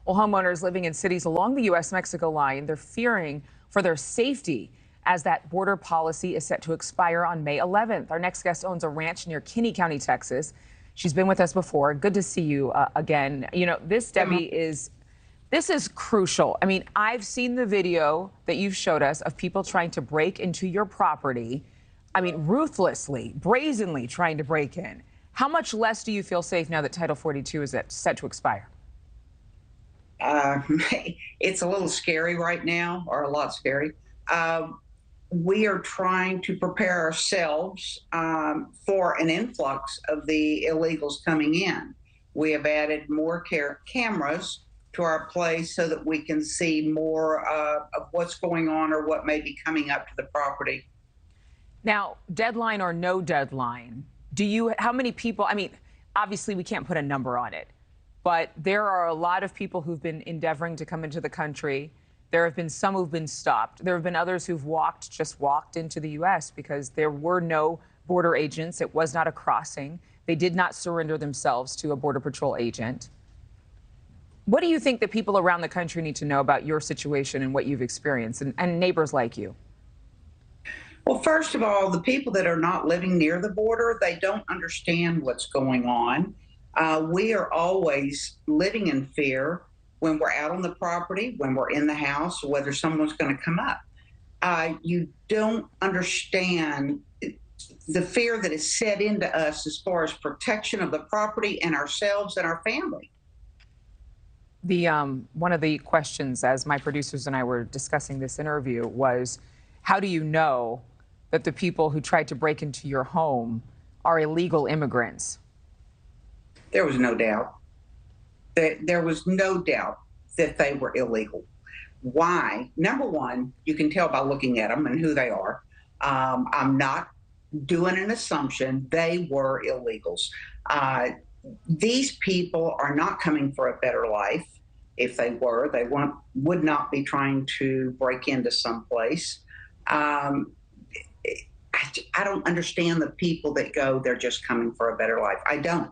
Well, homeowners living in cities along the U.S. Mexico line, they're fearing for their safety as that border policy is set to expire on May 11th. Our next guest owns a ranch near Kinney County, Texas. She's been with us before. Good to see you again. You know, this, Debbie, this is crucial. I mean, I've seen the video that you've showed us of people trying to break into your property. I mean, ruthlessly, brazenly trying to break in. How much less do you feel safe now that Title 42 is set to expire? It's a little scary right now, or a lot scary. We are trying to prepare ourselves for an influx of the illegals coming in. We have added more cameras to our place so that we can see more of what's going on or what may be coming up to the property. Now, deadline or no deadline, how many people, I mean, obviously we can't put a number on it, but there are a lot of people who've been endeavoring to come into the country. There have been some who've been stopped. There have been others who've just walked into the U.S. because there were no border agents. It was not a crossing. They did not surrender themselves to a Border Patrol agent. What do you think that people around the country need to know about your situation and what you've experienced and neighbors like you? Well, first of all, the people that are not living near the border, they don't understand what's going on. We are always living in fear when we're out on the property, when we're in the house, whether someone's going to come up. You don't understand the fear that is set into us as far as protection of the property and ourselves and our family. One of the questions, as my producers and I were discussing this interview, was how do you know that the people who tried to break into your home are illegal immigrants? There was no doubt. There was no doubt that they were illegal. Why? Number one, you can tell by looking at them and who they are. I'm not doing an assumption. They were illegals. These people are not coming for a better life. If they were, they would not be trying to break into someplace. I don't understand the people that go, they're just coming for a better life. I don't.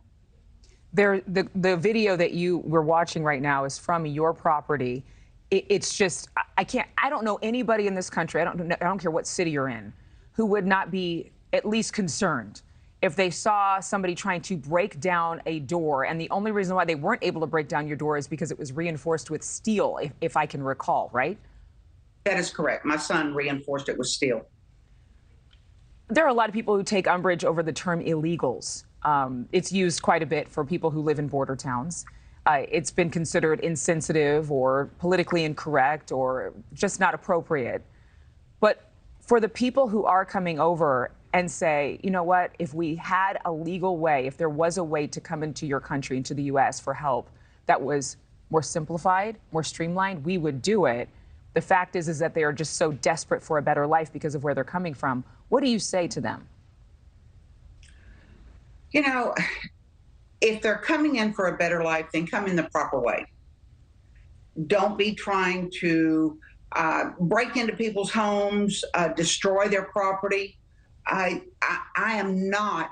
The video that you were watching right now is from your property. It's just, I don't know anybody in this country, I don't care what city you're in, who would not be at least concerned if they saw somebody trying to break down a door, and the only reason why they weren't able to break down your door is because it was reinforced with steel, if I can recall, right? That is correct. My son reinforced it with steel. There are a lot of people who take umbrage over the term illegals. It's used quite a bit for people who live in border towns. It's been considered insensitive or politically incorrect or just not appropriate. But for the people who are coming over and say, you know what, if we had a legal way, if there was a way to come into your country, into the U.S. for help that was more simplified, more streamlined, we would do it. The fact is that they are just so desperate for a better life because of where they're coming from. What do you say to them? You know, if they're coming in for a better life, then come in the proper way. Don't be trying to break into people's homes, destroy their property. I am not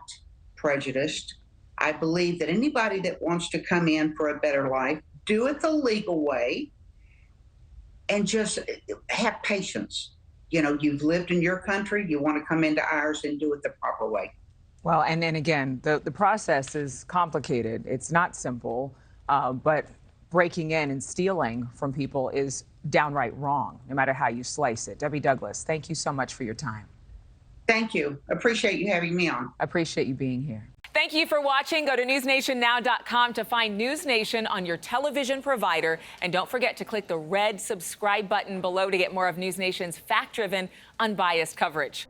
prejudiced. I believe that anybody that wants to come in for a better life, do it the legal way and just have patience. You know, you've lived in your country, you want to come into ours and do it the proper way. Well, and then again, the process is complicated. It's not simple, but breaking in and stealing from people is downright wrong, no matter how you slice it. Debbie Douglas, thank you so much for your time. Thank you. Appreciate you having me on. I appreciate you being here. Thank you for watching. Go to newsnationnow.com to find NewsNation on your television provider. And don't forget to click the red subscribe button below to get more of NewsNation's fact-driven, unbiased coverage.